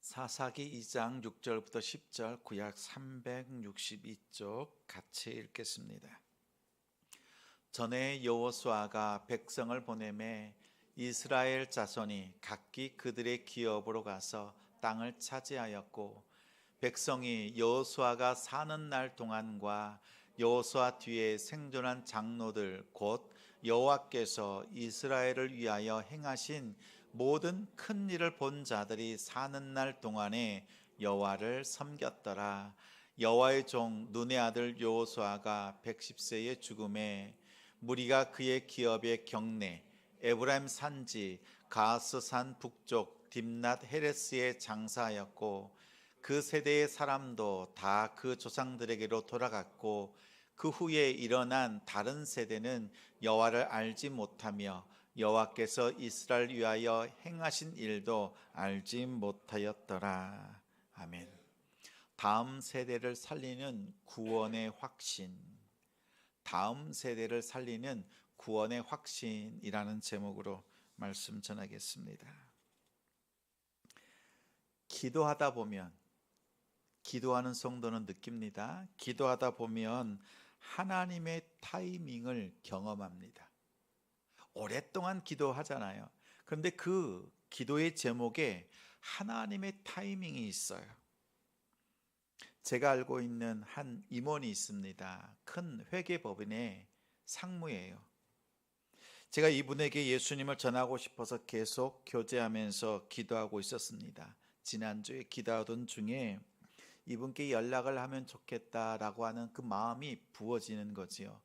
사사기 2장 6절부터 10절 구약 362쪽 같이 읽겠습니다. 전에 여호수아가 백성을 보내매 이스라엘 자손이 각기 그들의 기업으로 가서 땅을 차지하였고, 백성이 여호수아가 사는 날 동안과 여호수아 뒤에 생존한 장로들 곧 여호와께서 이스라엘을 위하여 행하신 모든 큰 일을 본 자들이 사는 날 동안에 여호와를 섬겼더라. 여호와의 종 눈의 아들 여호수아가 110세의 죽음에 무리가 그의 기업의 경내 에브라임 산지 가스산 북쪽 딥낫 헤레스에 장사하였고, 그 세대의 사람도 다 그 조상들에게로 돌아갔고, 그 후에 일어난 다른 세대는 여호와를 알지 못하며 여호와께서 이스라엘 위하여 행하신 일도 알지 못하였더라. 아멘. 다음 세대를 살리는 구원의 확신. 다음 세대를 살리는 구원의 확신이라는 제목으로 말씀 전하겠습니다. 기도하다 보면, 기도하는 성도는 느낍니다. 기도하다 보면 하나님의 타이밍을 경험합니다. 오랫동안 기도하잖아요. 그런데 그 기도의 제목에 하나님의 타이밍이 있어요. 제가 알고 있는 한 임원이 있습니다. 큰 회계법인의 상무예요. 제가 이분에게 예수님을 전하고 싶어서 계속 교제하면서 기도하고 있었습니다. 지난주에 기도하던 중에 이분께 연락을 하면 좋겠다라고 하는 그 마음이 부어지는 거지요.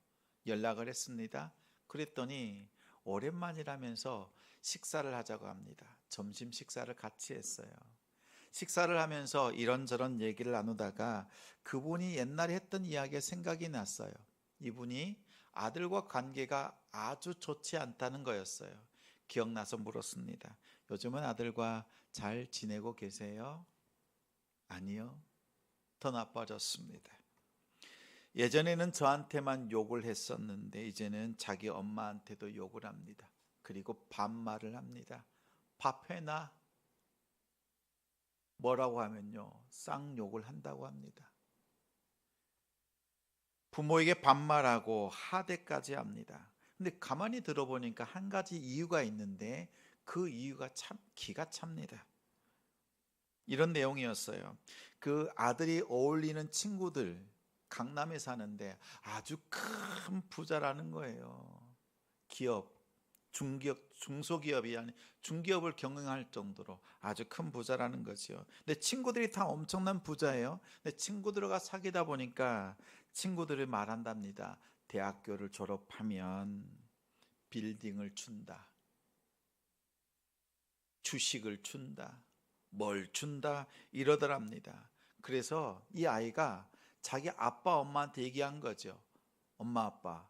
연락을 했습니다. 그랬더니 오랜만이라면서 식사를 하자고 합니다. 점심 식사를 같이 했어요. 식사를 하면서 이런저런 얘기를 나누다가 그분이 옛날에 했던 이야기가 생각이 났어요. 이분이 아들과 관계가 아주 좋지 않다는 거였어요. 기억나서 물었습니다. 요즘은 아들과 잘 지내고 계세요? 아니요. 더 나빠졌습니다. 예전에는 저한테만 욕을 했었는데 이제는 자기 엄마한테도 욕을 합니다. 그리고 반말을 합니다. 밥 해놔. 뭐라고 하면요, 쌍욕을 한다고 합니다. 부모에게 반말하고 하대까지 합니다. 근데 가만히 들어보니까 한 가지 이유가 있는데 그 이유가 참 기가 찹니다. 이런 내용이었어요. 그 아들이 어울리는 친구들 강남에 사는데 아주 큰 부자라는 거예요. 기업, 중기업, 중소기업이 아닌 중기업을 경영할 정도로 아주 큰 부자라는 거죠. 근데 친구들이 다 엄청난 부자예요. 근데 친구들과 사귀다 보니까 친구들이 말한답니다. 대학교를 졸업하면 빌딩을 준다, 주식을 준다, 뭘 준다 이러더랍니다. 그래서 이 아이가 자기 아빠 엄마한테 얘기한 거죠. 엄마 아빠,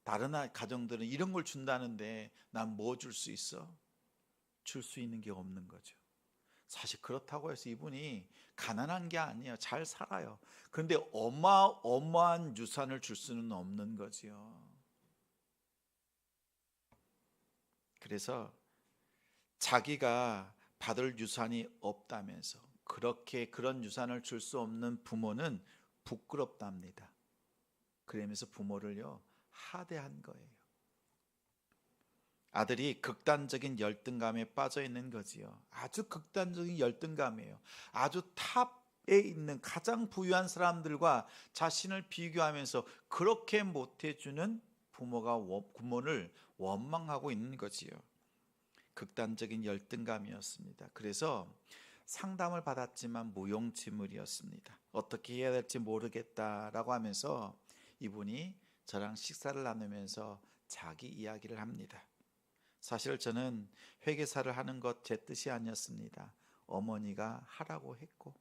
다른 가정들은 이런 걸 준다는데 난 뭐 줄 수 있어? 줄 수 있는 게 없는 거죠. 사실 그렇다고 해서 이분이 가난한 게 아니에요. 잘 살아요. 그런데 어마어마한 유산을 줄 수는 없는 거지요. 그래서 자기가 받을 유산이 없다면서 그렇게 그런 유산을 줄 수 없는 부모는 부끄럽답니다. 그러면서 부모를요 하대한 거예요. 아들이 극단적인 열등감에 빠져 있는 거지요. 아주 극단적인 열등감이에요. 아주 탑에 있는 가장 부유한 사람들과 자신을 비교하면서 그렇게 못해주는 부모를 원망하고 있는 거지요. 극단적인 열등감이었습니다. 그래서 상담을 받았지만 무용지물이었습니다. 어떻게 해야 될지 모르겠다라고 하면서 이분이 저랑 식사를 나누면서 자기 이야기를 합니다. 사실 저는 회계사를 하는 것 제 뜻이 아니었습니다. 어머니가 하라고 했고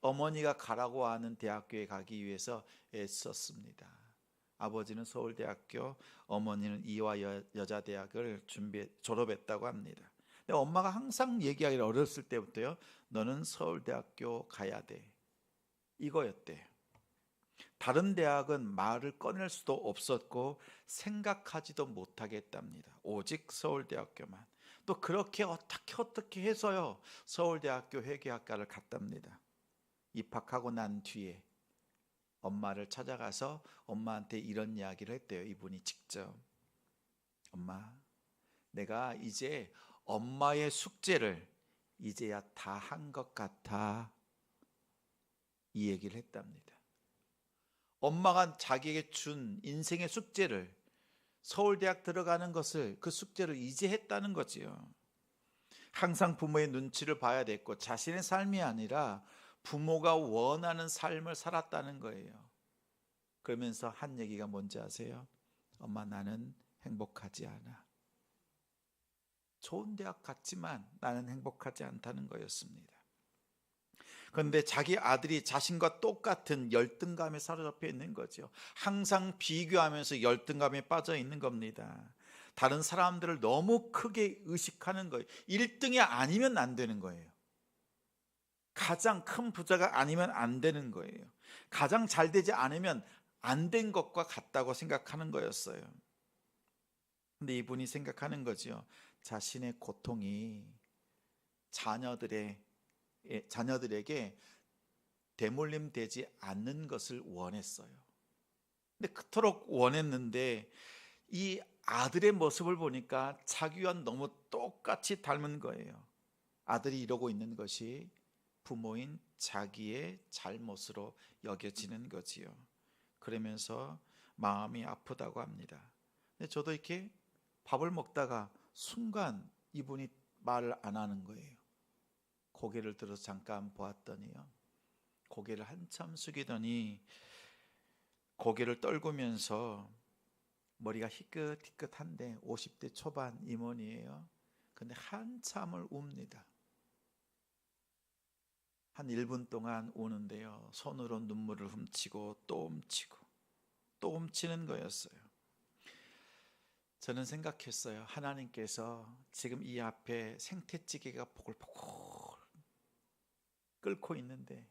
어머니가 가라고 하는 대학교에 가기 위해서 애썼습니다. 아버지는 서울대학교, 어머니는 이화 여자대학을 졸업했다고 합니다. 근데 엄마가 항상 얘기하기를 어렸을 때부터요, 너는 서울대학교 가야 돼, 이거였대요. 다른 대학은 말을 꺼낼 수도 없었고 생각하지도 못하게 했답니다. 오직 서울대학교만. 또 그렇게 어떻게 해서요 서울대학교 회계학과를 갔답니다. 입학하고 난 뒤에 엄마를 찾아가서 엄마한테 이런 이야기를 했대요. 이분이 직접. 엄마, 내가 이제 엄마의 숙제를 이제야 다 한 것 같아. 이 얘기를 했답니다. 엄마가 자기에게 준 인생의 숙제를, 서울대학 들어가는 것을, 그 숙제를 이제 했다는 거지요. 항상 부모의 눈치를 봐야 됐고 자신의 삶이 아니라 부모가 원하는 삶을 살았다는 거예요. 그러면서 한 얘기가 뭔지 아세요? 엄마, 나는 행복하지 않아. 좋은 대학 갔지만 나는 행복하지 않다는 거였습니다. 그런데 자기 아들이 자신과 똑같은 열등감에 사로잡혀 있는 거죠. 항상 비교하면서 열등감에 빠져 있는 겁니다. 다른 사람들을 너무 크게 의식하는 거예요. 1등이 아니면 안 되는 거예요. 가장 큰 부자가 아니면 안 되는 거예요. 가장 잘 되지 않으면 안 된 것과 같다고 생각하는 거였어요. 근데 이분이 생각하는 거죠. 자신의 고통이 자녀들에게 대물림 되지 않는 것을 원했어요. 근데 그토록 원했는데 이 아들의 모습을 보니까 자기와 너무 똑같이 닮은 거예요. 아들이 이러고 있는 것이 부모인 자기의 잘못으로 여겨지는 거지요. 그러면서 마음이 아프다고 합니다. 근데 저도 이렇게 밥을 먹다가 순간 이분이 말을 안 하는 거예요. 고개를 들어서 잠깐 보았더니요, 고개를 한참 숙이더니 고개를 떨구면서, 머리가 희끗희끗한데 50대 초반 임원이에요. 근데 한참을 웁니다. 한 1분 동안 우는데요, 손으로 눈물을 훔치고 또 훔치고 또 훔치는 거였어요. 저는 생각했어요. 하나님께서 지금 이 앞에 생태찌개가 보글보글 끓고 있는데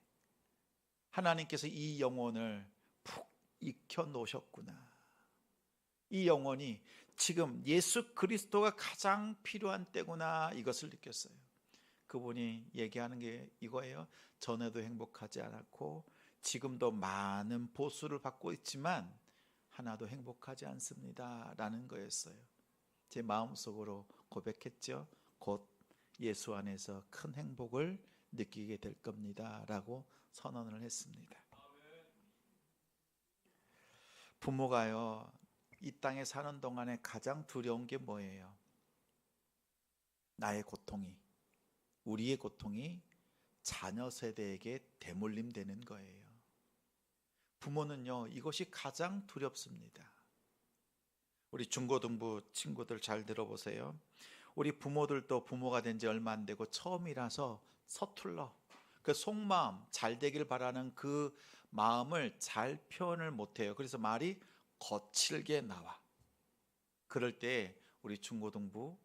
하나님께서 이 영혼을 푹 익혀 놓으셨구나. 이 영혼이 지금 예수 그리스도가 가장 필요한 때구나, 이것을 느꼈어요. 그분이 얘기하는 게 이거예요. 전에도 행복하지 않았고 지금도 많은 보수를 받고 있지만 하나도 행복하지 않습니다 라는 거였어요. 제 마음속으로 고백했죠. 곧 예수 안에서 큰 행복을 느끼게 될 겁니다 라고 선언을 했습니다. 부모가요, 이 땅에 사는 동안에 가장 두려운 게 뭐예요? 나의 고통이, 우리의 고통이 자녀 세대에게 대물림되는 거예요. 부모는요, 이것이 가장 두렵습니다. 우리 중고등부 친구들 잘 들어보세요. 우리 부모들도 부모가 된 지 얼마 안 되고 처음이라서 서툴러 그 속마음, 잘 되길 바라는 그 마음을 잘 표현을 못해요. 그래서 말이 거칠게 나와. 그럴 때 우리 중고등부,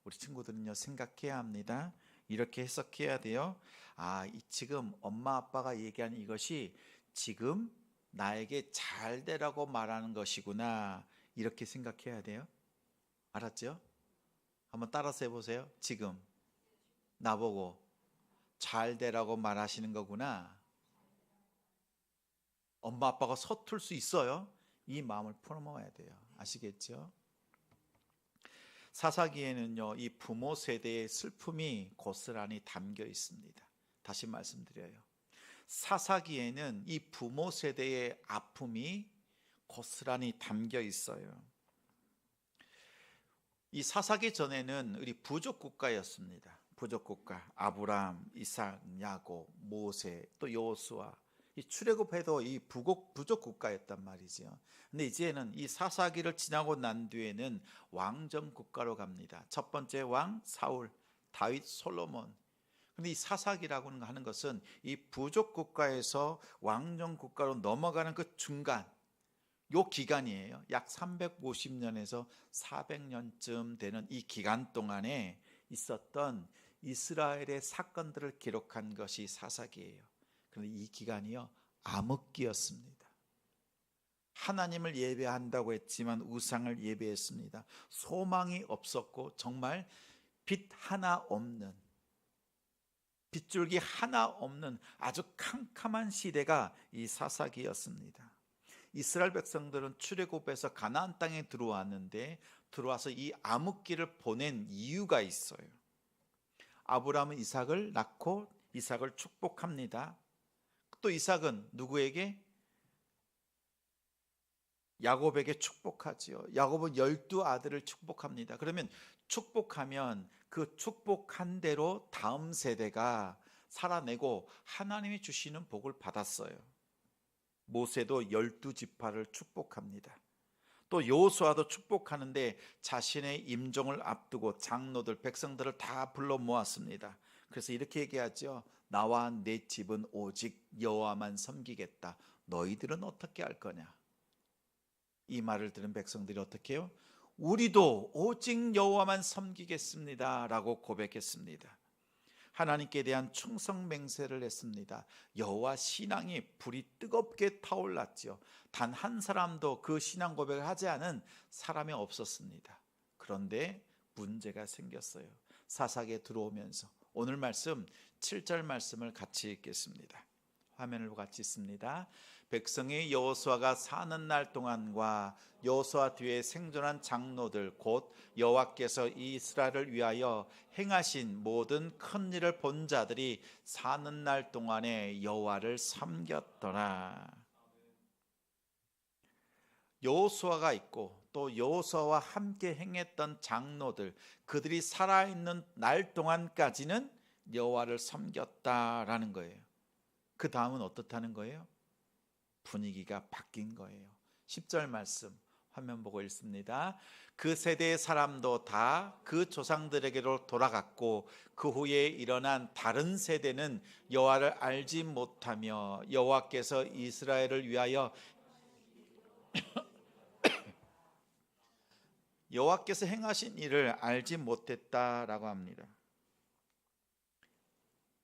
우리 친구들은요, 생각해야 합니다. 이렇게 해석해야 돼요. 지금 엄마 아빠가 얘기하는 이것이 지금 나에게 잘 되라고 말하는 것이구나, 이렇게 생각해야 돼요. 알았죠? 한번 따라서 해보세요. 지금 나보고 잘 되라고 말하시는 거구나. 엄마 아빠가 서툴 수 있어요. 이 마음을 풀어먹어야 돼요. 아시겠죠? 사사기에는요, 이 부모 세대의 슬픔이 고스란히 담겨 있습니다. 다시 말씀드려요. 사사기에는 이 부모 세대의 아픔이 고스란히 담겨 있어요. 이 사사기 전에는 우리 부족 국가였습니다. 부족 국가. 아브람, 이삭, 야곱, 모세, 또 여호수아. 이 출애굽해도 이 부족 국가였단 말이죠. 근데 이제는 이 사사기를 지나고 난 뒤에는 왕정 국가로 갑니다. 첫 번째 왕 사울, 다윗, 솔로몬. 근데 이 사사기라고 하는 것은 이 부족 국가에서 왕정 국가로 넘어가는 그 중간, 요 기간이에요. 약 350년에서 400년쯤 되는 이 기간 동안에 있었던 이스라엘의 사건들을 기록한 것이 사사기예요. 그런데 이 기간이요, 암흑기였습니다. 하나님을 예배한다고 했지만 우상을 예배했습니다. 소망이 없었고 정말 빛 하나 없는, 빗줄기 하나 없는 아주 캄캄한 시대가 이 사사기였습니다. 이스라엘 백성들은 출애굽해서 가나안 땅에 들어와서 이 암흑기를 보낸 이유가 있어요. 아브라함은 이삭을 낳고 이삭을 축복합니다. 또 이삭은 누구에게? 야곱에게 축복하지요. 야곱은 12아들을 축복합니다. 그러면 축복하면 그 축복한 대로 다음 세대가 살아내고 하나님이 주시는 복을 받았어요. 모세도 12지파를 축복합니다. 또 여호수아도 축복하는데 자신의 임종을 앞두고 장로들, 백성들을 다 불러 모았습니다. 그래서 이렇게 얘기하죠. 나와 내 집은 오직 여호와만 섬기겠다. 너희들은 어떻게 할 거냐? 이 말을 들은 백성들이 어떻게 해요? 우리도 오직 여호와만 섬기겠습니다 라고 고백했습니다. 하나님께 대한 충성 맹세를 했습니다. 여호와 신앙이 불이 뜨겁게 타올랐죠. 단 한 사람도 그 신앙 고백을 하지 않은 사람이 없었습니다. 그런데 문제가 생겼어요. 사사기에 들어오면서 오늘 말씀 7절 말씀을 같이 읽겠습니다. 화면을 같이 있습니다. 백성이 여호수아가 사는 날 동안과 여호수아 뒤에 생존한 장로들 곧 여호와께서 이스라엘을 위하여 행하신 모든 큰 일을 본 자들이 사는 날 동안에 여호와를 섬겼더라. 여호수아가 있고 또 여호수아와 함께 행했던 장로들, 그들이 살아있는 날 동안까지는 여호와를 섬겼다라는 거예요. 그 다음은 어떻다는 거예요? 분위기가 바뀐 거예요. 10절 말씀 화면 보고 읽습니다. 그 세대의 사람도 다 그 조상들에게로 돌아갔고 그 후에 일어난 다른 세대는 여호와를 알지 못하며 여호와께서 이스라엘을 위하여 여호와께서 행하신 일을 알지 못했다라고 합니다.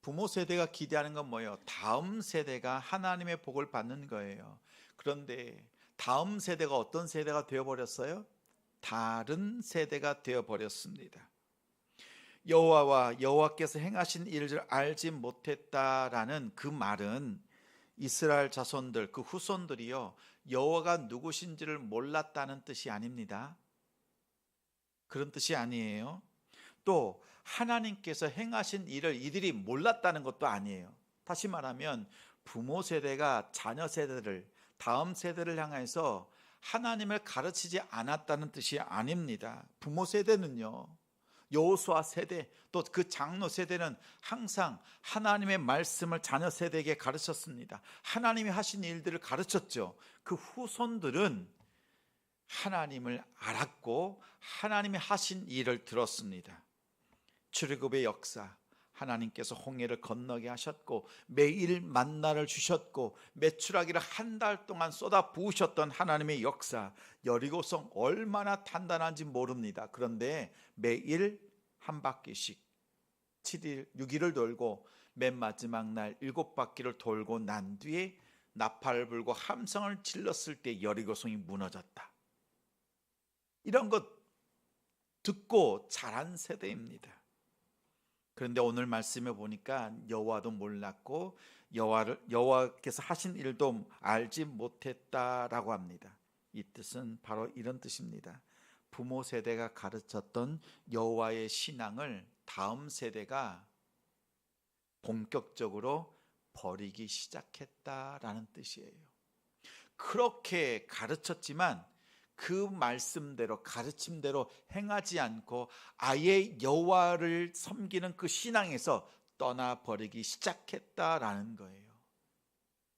부모 세대가 기대하는 건 뭐예요? 다음 세대가 하나님의 복을 받는 거예요. 그런데 다음 세대가 어떤 세대가 되어버렸어요? 다른 세대가 되어버렸습니다. 여호와와 여호와께서 행하신 일을 알지 못했다라는 그 말은 이스라엘 자손들, 그 후손들이요, 여호와가 누구신지를 몰랐다는 뜻이 아닙니다. 그런 뜻이 아니에요. 또 하나님께서 행하신 일을 이들이 몰랐다는 것도 아니에요. 다시 말하면 부모 세대가 자녀 세대를, 다음 세대를 향해서 하나님을 가르치지 않았다는 뜻이 아닙니다. 부모 세대는요, 여호수아 세대, 또 그 장로 세대는 항상 하나님의 말씀을 자녀 세대에게 가르쳤습니다. 하나님이 하신 일들을 가르쳤죠. 그 후손들은 하나님을 알았고 하나님이 하신 일을 들었습니다. 출애굽의 역사, 하나님께서 홍해를 건너게 하셨고 매일 만나를 주셨고 메추라기를 한 달 동안 쏟아 부으셨던 하나님의 역사, 여리고성 얼마나 단단한지 모릅니다. 그런데 매일 한 바퀴씩 7일, 6일을 돌고 맨 마지막 날 7바퀴를 돌고 난 뒤에 나팔을 불고 함성을 질렀을 때 여리고성이 무너졌다. 이런 것 듣고 자란 세대입니다. 그런데 오늘 말씀에 보니까 여호와도 몰랐고 여호와께서 하신 일도 알지 못했다라고 합니다. 이 뜻은 바로 이런 뜻입니다. 부모 세대가 가르쳤던 여호와의 신앙을 다음 세대가 본격적으로 버리기 시작했다라는 뜻이에요. 그렇게 가르쳤지만 그 말씀대로, 가르침대로 행하지 않고 아예 여호와를 섬기는 그 신앙에서 떠나버리기 시작했다라는 거예요.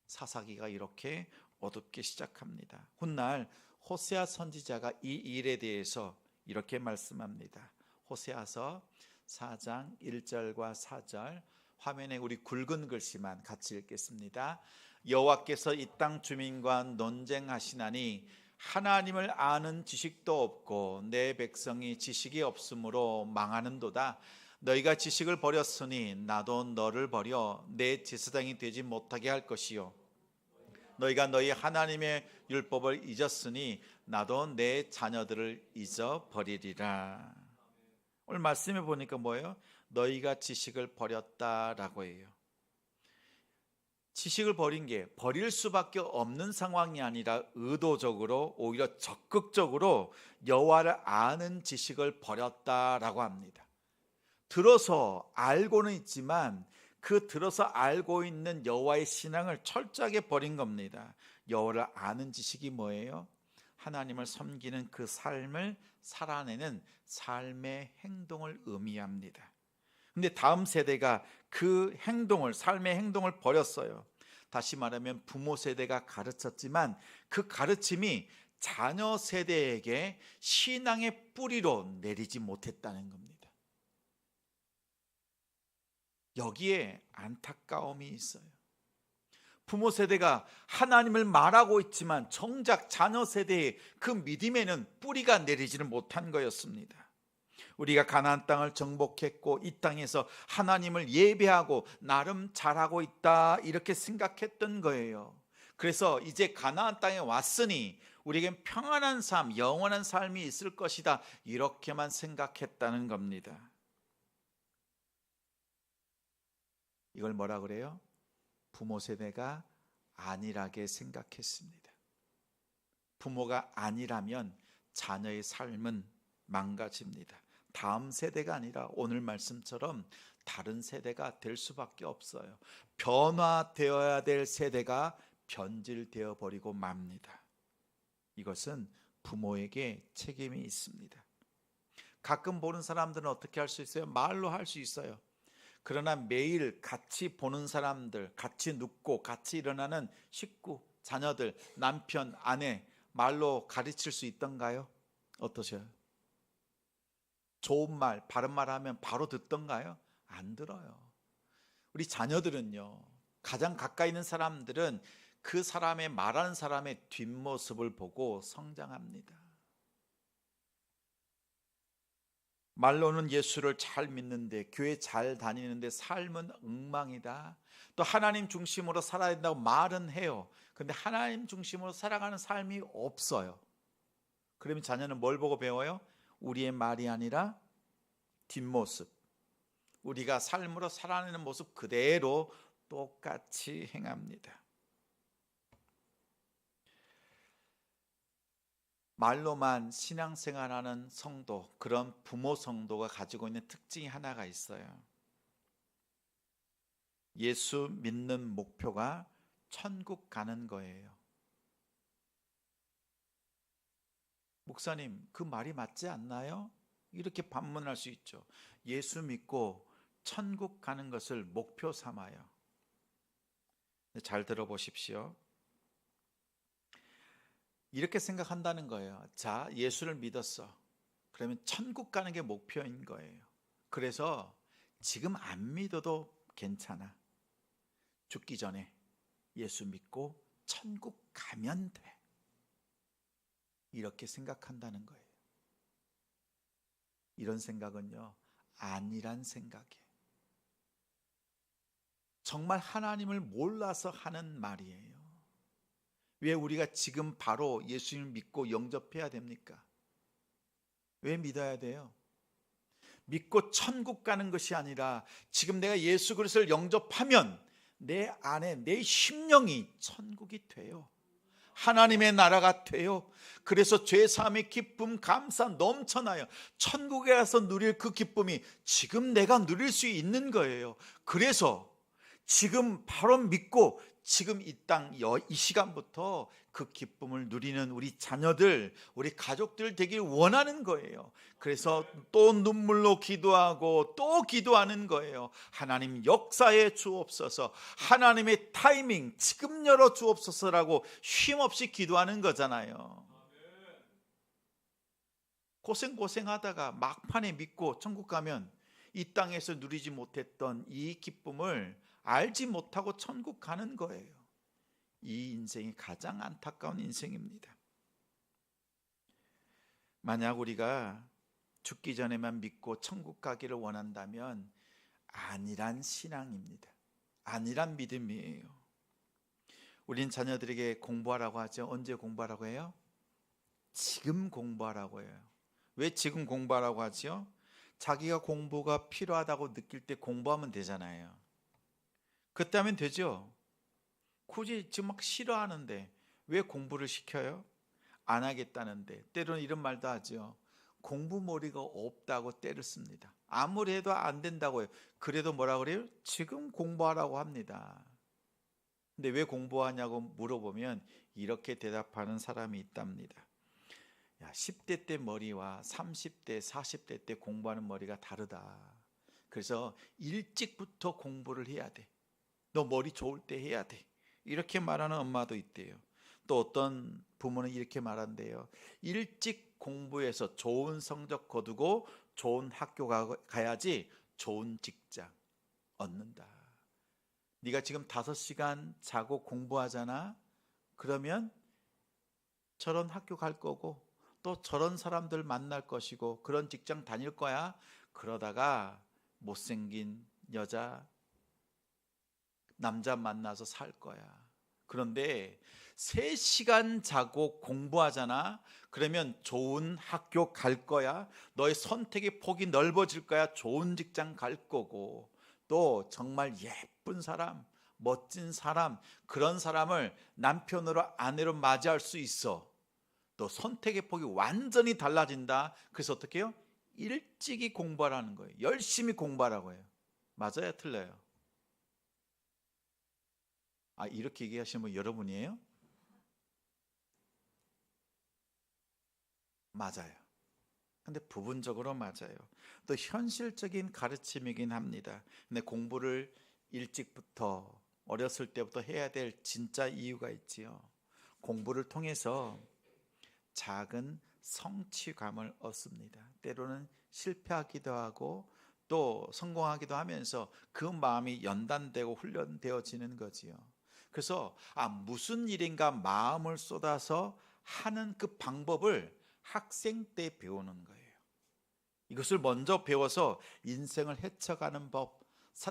사사기가 이렇게 어둡게 시작합니다. 훗날 호세아 선지자가 이 일에 대해서 이렇게 말씀합니다. 호세아서 4장 1절과 4절, 화면에 우리 굵은 글씨만 같이 읽겠습니다. 여호와께서 이 땅 주민과 논쟁하시나니 하나님을 아는 지식도 없고 내 백성이 지식이 없으므로 망하는도다. 너희가 지식을 버렸으니 나도 너를 버려 내 제사장이 되지 못하게 할 것이요, 너희가 너희 하나님의 율법을 잊었으니 나도 내 자녀들을 잊어버리리라. 오늘 말씀해 보니까 뭐예요? 너희가 지식을 버렸다라고 해요. 지식을 버린 게 버릴 수밖에 없는 상황이 아니라 의도적으로 오히려 적극적으로 여호와를 아는 지식을 버렸다라고 합니다. 들어서 알고는 있지만 그 들어서 알고 있는 여호와의 신앙을 철저하게 버린 겁니다. 여호와를 아는 지식이 뭐예요? 하나님을 섬기는 그 삶을 살아내는 삶의 행동을 의미합니다. 근데 다음 세대가 그 행동을, 삶의 행동을 버렸어요. 다시 말하면 부모 세대가 가르쳤지만 그 가르침이 자녀 세대에게 신앙의 뿌리로 내리지 못했다는 겁니다. 여기에 안타까움이 있어요. 부모 세대가 하나님을 말하고 있지만 정작 자녀 세대의 그 믿음에는 뿌리가 내리지를 못한 거였습니다. 우리가 가나안 땅을 정복했고 이 땅에서 하나님을 예배하고 나름 잘하고 있다 이렇게 생각했던 거예요. 그래서 이제 가나안 땅에 왔으니 우리에겐 평안한 삶, 영원한 삶이 있을 것이다 이렇게만 생각했다는 겁니다. 이걸 뭐라 그래요? 부모 세대가 안일하게 생각했습니다. 부모가 아니라면 자녀의 삶은 망가집니다. 다음 세대가 아니라 오늘 말씀처럼 다른 세대가 될 수밖에 없어요. 변화되어야 될 세대가 변질되어 버리고 맙니다. 이것은 부모에게 책임이 있습니다. 가끔 보는 사람들은 어떻게 할 수 있어요? 말로 할 수 있어요. 그러나 매일 같이 보는 사람들, 같이 눕고 같이 일어나는 식구, 자녀들, 남편, 아내 말로 가르칠 수 있던가요? 어떠셔요? 좋은 말, 바른 말 하면 바로 듣던가요? 안 들어요. 우리 자녀들은요, 가장 가까이 있는 사람들은 그 사람의 말하는 사람의 뒷모습을 보고 성장합니다. 말로는 예수를 잘 믿는데 교회 잘 다니는데 삶은 엉망이다. 또 하나님 중심으로 살아야 된다고 말은 해요. 근데 하나님 중심으로 살아가는 삶이 없어요. 그러면 자녀는 뭘 보고 배워요? 우리의 말이 아니라 뒷모습, 우리가 삶으로 살아내는 모습 그대로 똑같이 행합니다. 말로만 신앙생활하는 성도, 그런 부모 성도가 가지고 있는 특징이 하나가 있어요. 예수 믿는 목표가 천국 가는 거예요. 목사님, 그 말이 맞지 않나요? 이렇게 반문할 수 있죠. 예수 믿고 천국 가는 것을 목표 삼아요. 잘 들어보십시오. 이렇게 생각한다는 거예요. 자, 예수를 믿었어. 그러면 천국 가는 게 목표인 거예요. 그래서 지금 안 믿어도 괜찮아. 죽기 전에 예수 믿고 천국 가면 돼. 이렇게 생각한다는 거예요. 이런 생각은요, 아니란 생각이에요. 정말 하나님을 몰라서 하는 말이에요. 왜 우리가 지금 바로 예수님을 믿고 영접해야 됩니까? 왜 믿어야 돼요? 믿고 천국 가는 것이 아니라 지금 내가 예수 그리스도를 영접하면 내 안에 내 심령이 천국이 돼요. 하나님의 나라가 돼요. 그래서 죄사함의 기쁨, 감사 넘쳐나요. 천국에 가서 누릴 그 기쁨이 지금 내가 누릴 수 있는 거예요. 그래서 지금 바로 믿고 지금 이 땅, 이 시간부터 그 기쁨을 누리는 우리 자녀들, 우리 가족들 되길 원하는 거예요. 그래서 또 눈물로 기도하고 또 기도하는 거예요. 하나님 역사에 주옵소서, 하나님의 타이밍 지금 열어 주옵소서라고 쉼없이 기도하는 거잖아요. 고생하다가 막판에 믿고 천국 가면 이 땅에서 누리지 못했던 이 기쁨을 알지 못하고 천국 가는 거예요. 이 인생이 가장 안타까운 인생입니다. 만약 우리가 죽기 전에만 믿고 천국 가기를 원한다면 아니란 신앙입니다. 아니란 믿음이에요. 우린 자녀들에게 공부하라고 하죠. 언제 공부하라고 해요? 지금 공부하라고 해요. 왜 지금 공부하라고 하죠? 자기가 공부가 필요하다고 느낄 때 공부하면 되잖아요. 그때 하면 되죠. 굳이 지금 막 싫어하는데 왜 공부를 시켜요? 안 하겠다는데. 때로는 이런 말도 하죠. 공부머리가 없다고 때를 씁니다. 아무리 해도 안 된다고 해요. 그래도 뭐라 그래요? 지금 공부하라고 합니다. 근데 왜 공부하냐고 물어보면 이렇게 대답하는 사람이 있답니다. 야, 10대 때 머리와 30대, 40대 때 공부하는 머리가 다르다. 그래서 일찍부터 공부를 해야 돼. 너 머리 좋을 때 해야 돼. 이렇게 말하는 엄마도 있대요. 또 어떤 부모는 이렇게 말한대요. 일찍 공부해서 좋은 성적 거두고 좋은 학교 가야지 좋은 직장 얻는다. 네가 지금 5시간 자고 공부하잖아. 그러면 저런 학교 갈 거고 또 저런 사람들 만날 것이고 그런 직장 다닐 거야. 그러다가 못생긴 여자, 남자 만나서 살 거야. 그런데 3시간 자고 공부하잖아. 그러면 좋은 학교 갈 거야. 너의 선택의 폭이 넓어질 거야. 좋은 직장 갈 거고 또 정말 예쁜 사람, 멋진 사람, 그런 사람을 남편으로 아내로 맞이할 수 있어. 또 선택의 폭이 완전히 달라진다. 그래서 어떻게 해요? 일찍이 공부하라는 거예요. 열심히 공부하라고 해요. 맞아요? 틀려요? 이렇게 얘기하시는 분 여러분이에요? 맞아요. 근데 부분적으로 맞아요. 또 현실적인 가르침이긴 합니다. 근데 공부를 일찍부터 어렸을 때부터 해야 될 진짜 이유가 있지요. 공부를 통해서 작은 성취감을 얻습니다. 때로는 실패하기도 하고 또 성공하기도 하면서 그 마음이 연단되고 훈련되어지는 거지요. 그래서 무슨 일인가 마음을 쏟아서 하는 그 방법을 학생 때 배우는 거예요. 이것을 먼저 배워서 인생을 헤쳐가는 법,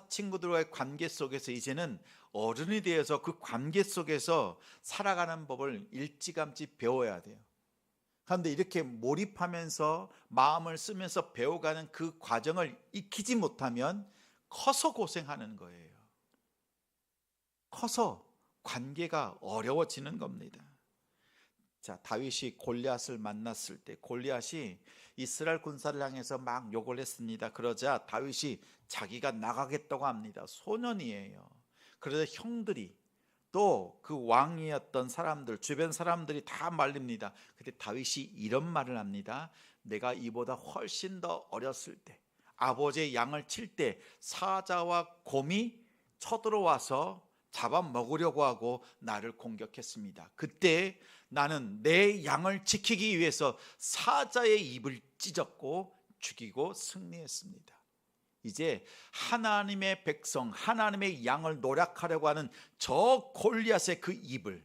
친구들과의 관계 속에서 이제는 어른이 되어서 그 관계 속에서 살아가는 법을 일찌감치 배워야 돼요. 그런데 이렇게 몰입하면서 마음을 쓰면서 배워가는 그 과정을 익히지 못하면 커서 고생하는 거예요. 커서 관계가 어려워지는 겁니다. 자, 다윗이 골리앗을 만났을 때 골리앗이 이스라엘 군사를 향해서 막 욕을 했습니다. 그러자 다윗이 자기가 나가겠다고 합니다. 소년이에요. 그러자 형들이 또 그 왕이었던 사람들, 주변 사람들이 다 말립니다. 그때 다윗이 이런 말을 합니다. 내가 이보다 훨씬 더 어렸을 때 아버지의 양을 칠 때 사자와 곰이 쳐들어와서 잡아먹으려고 하고 나를 공격했습니다. 그때 나는 내 양을 지키기 위해서 사자의 입을 찢었고 죽이고 승리했습니다. 이제 하나님의 백성, 하나님의 양을 노략하려고 하는 저 골리앗의 그 입을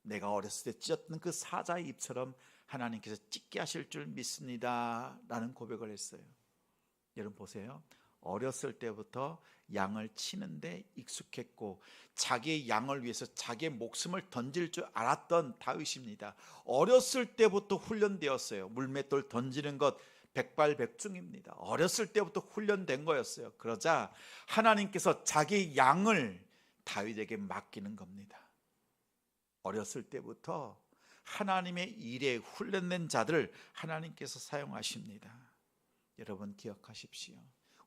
내가 어렸을 때 찢었던 그 사자의 입처럼 하나님께서 찢게 하실 줄 믿습니다 라는 고백을 했어요. 여러분 보세요. 어렸을 때부터 양을 치는데 익숙했고 자기의 양을 위해서 자기의 목숨을 던질 줄 알았던 다윗입니다. 어렸을 때부터 훈련되었어요. 물맷돌 던지는 것 백발백중입니다. 어렸을 때부터 훈련된 거였어요. 그러자 하나님께서 자기 양을 다윗에게 맡기는 겁니다. 어렸을 때부터 하나님의 일에 훈련된 자들을 하나님께서 사용하십니다. 여러분 기억하십시오.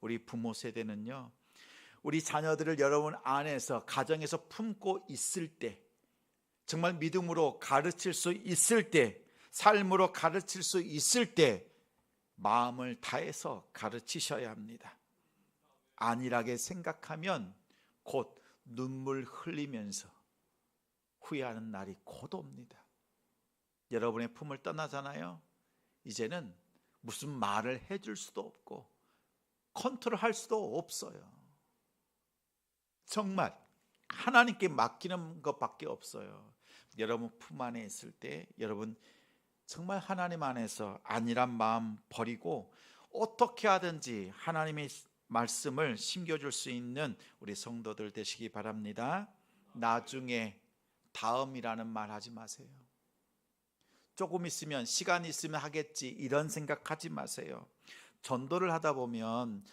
우리 부모 세대는요, 우리 자녀들을 여러분 안에서 가정에서 품고 있을 때, 정말 믿음으로 가르칠 수 있을 때, 삶으로 가르칠 수 있을 때 마음을 다해서 가르치셔야 합니다. 안일하게 생각하면 곧 눈물 흘리면서 후회하는 날이 곧 옵니다. 여러분의 품을 떠나잖아요. 이제는 무슨 말을 해줄 수도 없고 컨트롤할 수도 없어요. 정말 하나님께 맡기는 것밖에 없어요. 여러분 품 안에 있을 때 여러분 정말 하나님 안에서 안일한 마음 버리고 어떻게 하든지 하나님의 말씀을 심겨줄 수 있는 우리 성도들 되시기 바랍니다. 나중에 다음이라는 말 하지 마세요. 조금 있으면 시간 있으면 하겠지 이런 생각하지 마세요. 전도를 하다 보면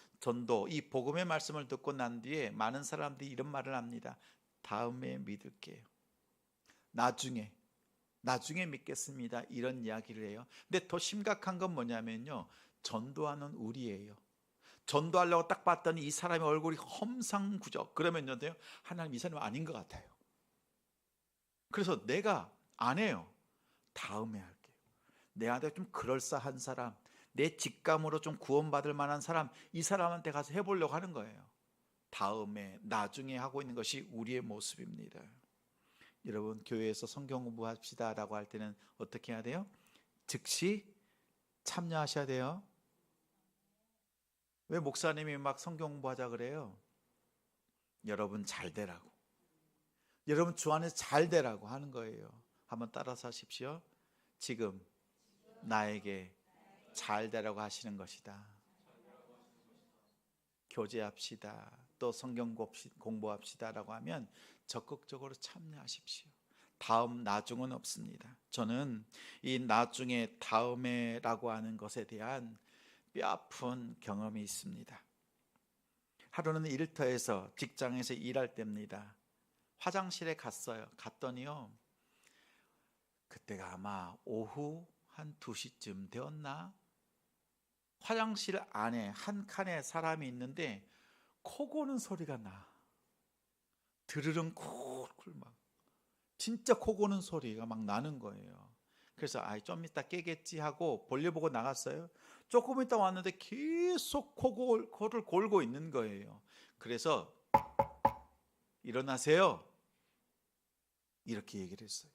이 복음의 말씀을 듣고 난 뒤에 많은 사람들이 이런 말을 합니다. 다음에 믿을게요. 나중에 믿겠습니다. 이런 이야기를 해요. 근데 더 심각한 건 뭐냐면요, 전도하는 우리예요. 전도하려고 딱 봤더니 이 사람의 얼굴이 험상궂어. 그러면요, 하나님, 이 사람 아닌 것 같아요. 그래서 내가 안 해요. 다음에 할게요. 내한테 좀 그럴싸한 사람, 내 직감으로 좀 구원받을 만한 사람, 이 사람한테 가서 해보려고 하는 거예요. 다음에, 나중에 하고 있는 것이 우리의 모습입니다. 여러분, 교회에서 성경 공부합시다 라고 할 때는 어떻게 해야 돼요? 즉시 참여하셔야 돼요. 왜 목사님이 막 성경 공부하자 그래요? 여러분 잘 되라고, 여러분 주 안에서 잘 되라고 하는 거예요. 한번 따라서 하십시오. 지금 나에게 잘 되라고 하시는 것이다. 교제합시다, 또 성경 공부합시다 라고 하면 적극적으로 참여하십시오. 다음, 나중은 없습니다. 저는 이 나중에, 다음에 라고 하는 것에 대한 뼈아픈 경험이 있습니다. 하루는 일터에서, 직장에서 일할 때입니다. 화장실에 갔더니요, 그때가 아마 오후 한 2시쯤 되었나? 화장실 안에 한 칸에 사람이 있는데 코 고는 소리가 나. 드르릉 쿨쿨 막 진짜 코 고는 소리가 막 나는 거예요. 그래서 좀 이따 깨겠지 하고 볼일 보고 나갔어요. 조금 있다 왔는데 계속 코를 골고 있는 거예요. 그래서 일어나세요, 이렇게 얘기를 했어요.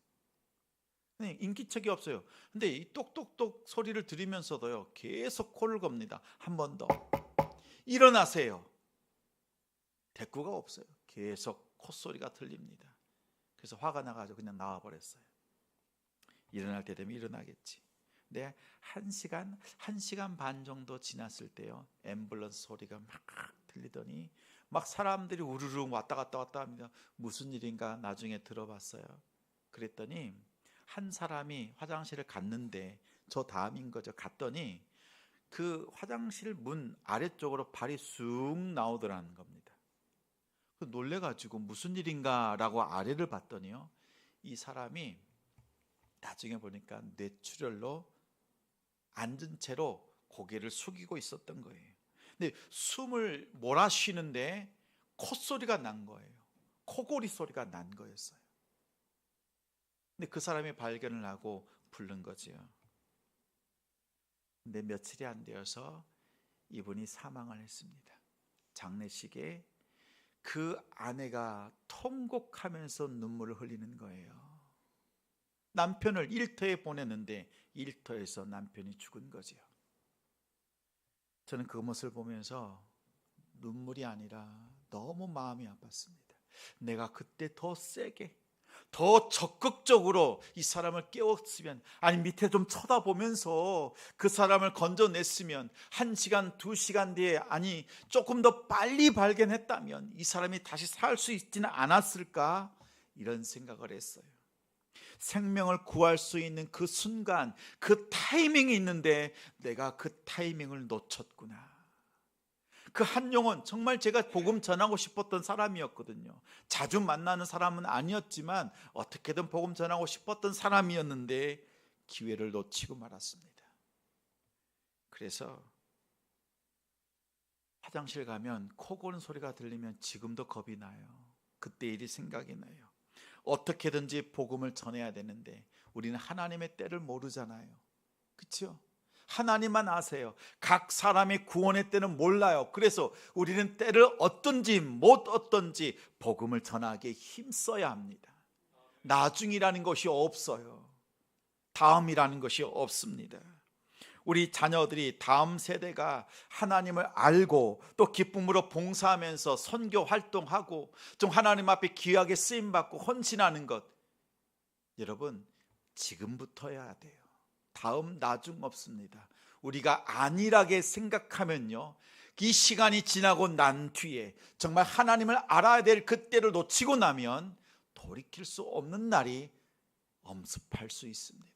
인기척이 없어요. 근데 이 똑똑똑 소리를 들으면서도요, 계속 코를 겁니다. 한 번 더, 일어나세요. 대꾸가 없어요. 계속 콧소리가 들립니다. 그래서 화가 나가지고 그냥 나와버렸어요. 일어날 때 되면 일어나겠지. 근데 1시간 반 정도 지났을 때요, 앰뷸런스 소리가 막 들리더니 막 사람들이 우르르 왔다 갔다 합니다. 무슨 일인가 나중에 들어봤어요. 그랬더니 한 사람이 화장실을 갔는데, 저 다음인 거죠. 갔더니 그 화장실 문 아래쪽으로 발이 쑥 나오더라는 겁니다. 놀래가지고 무슨 일인가 라고 아래를 봤더니요, 이 사람이 나중에 보니까 뇌출혈로 앉은 채로 고개를 숙이고 있었던 거예요. 근데 숨을 몰아쉬는데 콧소리가 난 거예요. 코골이 소리가 난 거였어요. 근데 그 사람이 발견을 하고 부른 거지요. 근데 며칠이 안 되어서 이분이 사망을 했습니다. 장례식에 그 아내가 통곡하면서 눈물을 흘리는 거예요. 남편을 일터에 보냈는데 일터에서 남편이 죽은 거지요. 저는 그 모습을 보면서 눈물이 아니라 너무 마음이 아팠습니다. 내가 그때 더 세게, 더 적극적으로 이 사람을 깨웠으면, 아니 밑에 좀 쳐다보면서 그 사람을 건져냈으면, 1시간 2시간 뒤에, 아니 조금 더 빨리 발견했다면 이 사람이 다시 살 수 있지는 않았을까, 이런 생각을 했어요. 생명을 구할 수 있는 그 순간, 그 타이밍이 있는데 내가 그 타이밍을 놓쳤구나. 그 한 영혼, 정말 제가 복음 전하고 싶었던 사람이었거든요. 자주 만나는 사람은 아니었지만 어떻게든 복음 전하고 싶었던 사람이었는데 기회를 놓치고 말았습니다. 그래서 화장실 가면 코 고는 소리가 들리면 지금도 겁이 나요. 그때 일이 생각이 나요. 어떻게든지 복음을 전해야 되는데 우리는 하나님의 때를 모르잖아요. 그렇죠? 하나님만 아세요. 각 사람의 구원의 때는 몰라요. 그래서 우리는 때를 어떤지 못 어떤지 복음을 전하기에 힘써야 합니다. 나중이라는 것이 없어요. 다음이라는 것이 없습니다. 우리 자녀들이, 다음 세대가 하나님을 알고 또 기쁨으로 봉사하면서 선교 활동하고 좀 하나님 앞에 귀하게 쓰임받고 헌신하는 것, 여러분 지금부터 해야 돼요. 다음 나중 없습니다. 우리가 안일하게 생각하면요, 이 시간이 지나고 난 뒤에 정말 하나님을 알아야 될 그때를 놓치고 나면 돌이킬 수 없는 날이 엄습할 수 있습니다.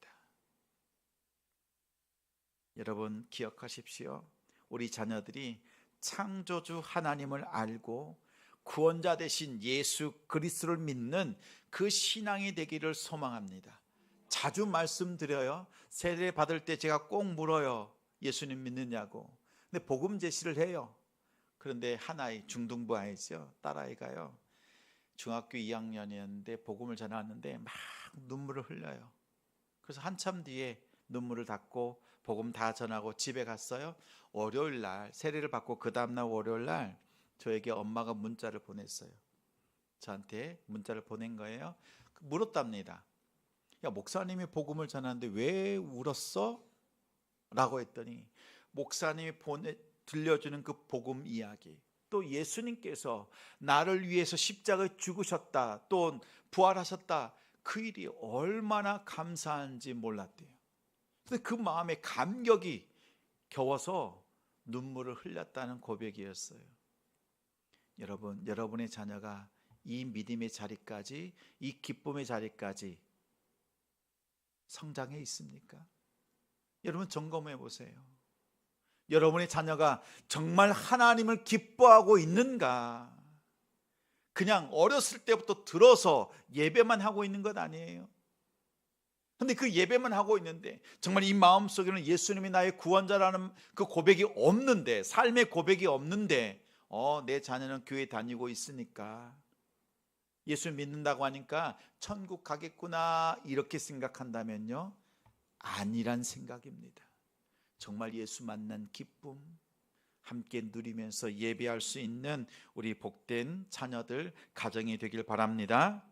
여러분 기억하십시오. 우리 자녀들이 창조주 하나님을 알고 구원자 되신 예수 그리스도를 믿는 그 신앙이 되기를 소망합니다. 자주 말씀드려요. 세례 받을 때 제가 꼭 물어요. 예수님 믿느냐고. 근데 복음 제시를 해요. 그런데 한 아이, 중등부 아이죠. 딸아이가요. 중학교 2학년이었는데 복음을 전하는데 막 눈물을 흘려요. 그래서 한참 뒤에 눈물을 닦고 복음 다 전하고 집에 갔어요. 월요일 날 세례를 받고 그 다음날 월요일 날 저에게 엄마가 문자를 보냈어요. 저한테 문자를 보낸 거예요. 물었답니다. 야, 목사님이 복음을 전하는데 왜 울었어? 라고 했더니 목사님이 들려주는 그 복음 이야기, 또 예수님께서 나를 위해서 십자가에 죽으셨다, 또 부활하셨다, 그 일이 얼마나 감사한지 몰랐대요. 근데 그 마음에 감격이 겨워서 눈물을 흘렸다는 고백이었어요. 여러분, 여러분의 자녀가 이 믿음의 자리까지, 이 기쁨의 자리까지 성장해 있습니까? 여러분 점검해 보세요. 여러분의 자녀가 정말 하나님을 기뻐하고 있는가? 그냥 어렸을 때부터 들어서 예배만 하고 있는 것 아니에요? 근데 그 예배만 하고 있는데 정말 이 마음속에는 예수님이 나의 구원자라는 그 고백이 없는데, 삶의 고백이 없는데 내 자녀는 교회 다니고 있으니까, 예수 믿는다고 하니까 천국 가겠구나 이렇게 생각한다면요, 아니란 생각입니다. 정말 예수 만난 기쁨 함께 누리면서 예배할 수 있는 우리 복된 자녀들, 가정이 되길 바랍니다.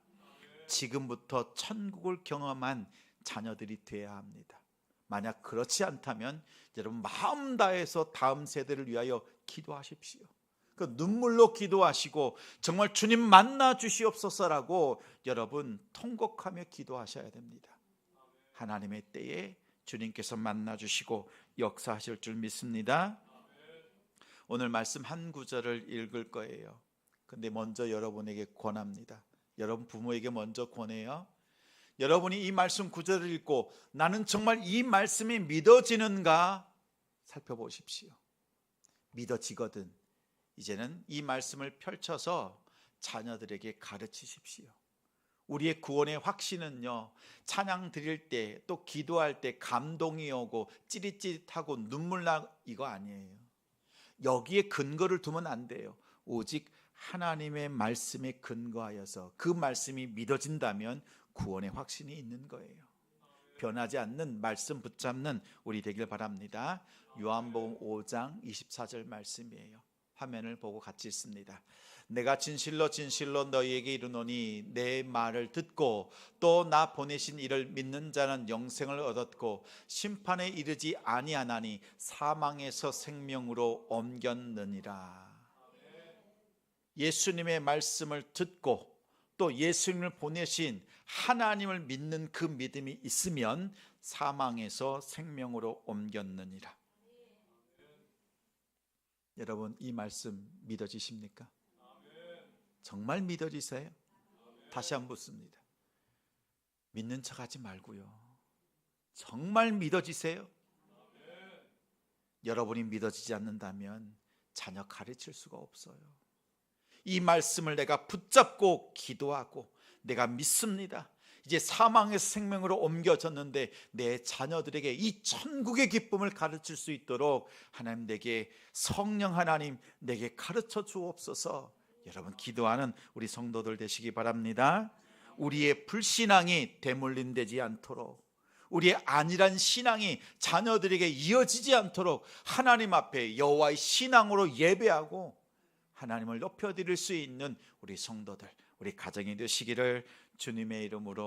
지금부터 천국을 경험한 자녀들이 되어야 합니다. 만약 그렇지 않다면 여러분 마음 다해서 다음 세대를 위하여 기도하십시오. 그 눈물로 기도하시고 정말 주님 만나 주시옵소서라고 여러분 통곡하며 기도하셔야 됩니다. 하나님의 때에 주님께서 만나 주시고 역사하실 줄 믿습니다. 오늘 말씀 한 구절을 읽을 거예요. 근데 먼저 여러분에게 권합니다. 여러분 부모에게 먼저 권해요. 여러분이 이 말씀 구절을 읽고 나는 정말 이 말씀이 믿어지는가 살펴보십시오. 믿어지거든 이제는 이 말씀을 펼쳐서 자녀들에게 가르치십시오. 우리의 구원의 확신은요, 찬양 드릴 때 또 기도할 때 감동이 오고 찌릿찌릿하고 눈물 나 이거 아니에요. 여기에 근거를 두면 안 돼요. 오직 하나님의 말씀에 근거하여서 그 말씀이 믿어진다면 구원의 확신이 있는 거예요. 변하지 않는 말씀 붙잡는 우리 되길 바랍니다. 요한복음 5장 24절 말씀이에요. 화면을 보고 같이 읽습니다. 내가 진실로 진실로 너희에게 이르노니 내 말을 듣고 또 나 보내신 이를 믿는 자는 영생을 얻었고 심판에 이르지 아니하나니 사망에서 생명으로 옮겼느니라. 예수님의 말씀을 듣고 또 예수님을 보내신 하나님을 믿는 그 믿음이 있으면 사망에서 생명으로 옮겼느니라. 여러분 이 말씀 믿어지십니까? 정말 믿어지세요? 다시 한번 묻습니다. 믿는 척하지 말고요. 정말 믿어지세요? 여러분이 믿어지지 않는다면 자녀 가르칠 수가 없어요. 이 말씀을 내가 붙잡고 기도하고 내가 믿습니다. 이제 사망에서 생명으로 옮겨졌는데 내 자녀들에게 이 천국의 기쁨을 가르칠 수 있도록 하나님 내게 성령 하나님 내게 가르쳐 주옵소서. 여러분 기도하는 우리 성도들 되시기 바랍니다. 우리의 불신앙이 되물림되지 않도록, 우리의 안일한 신앙이 자녀들에게 이어지지 않도록 하나님 앞에 여호와의 신앙으로 예배하고 하나님을 높여드릴 수 있는 우리 성도들, 우리 가정이 되시기를 주님의 이름으로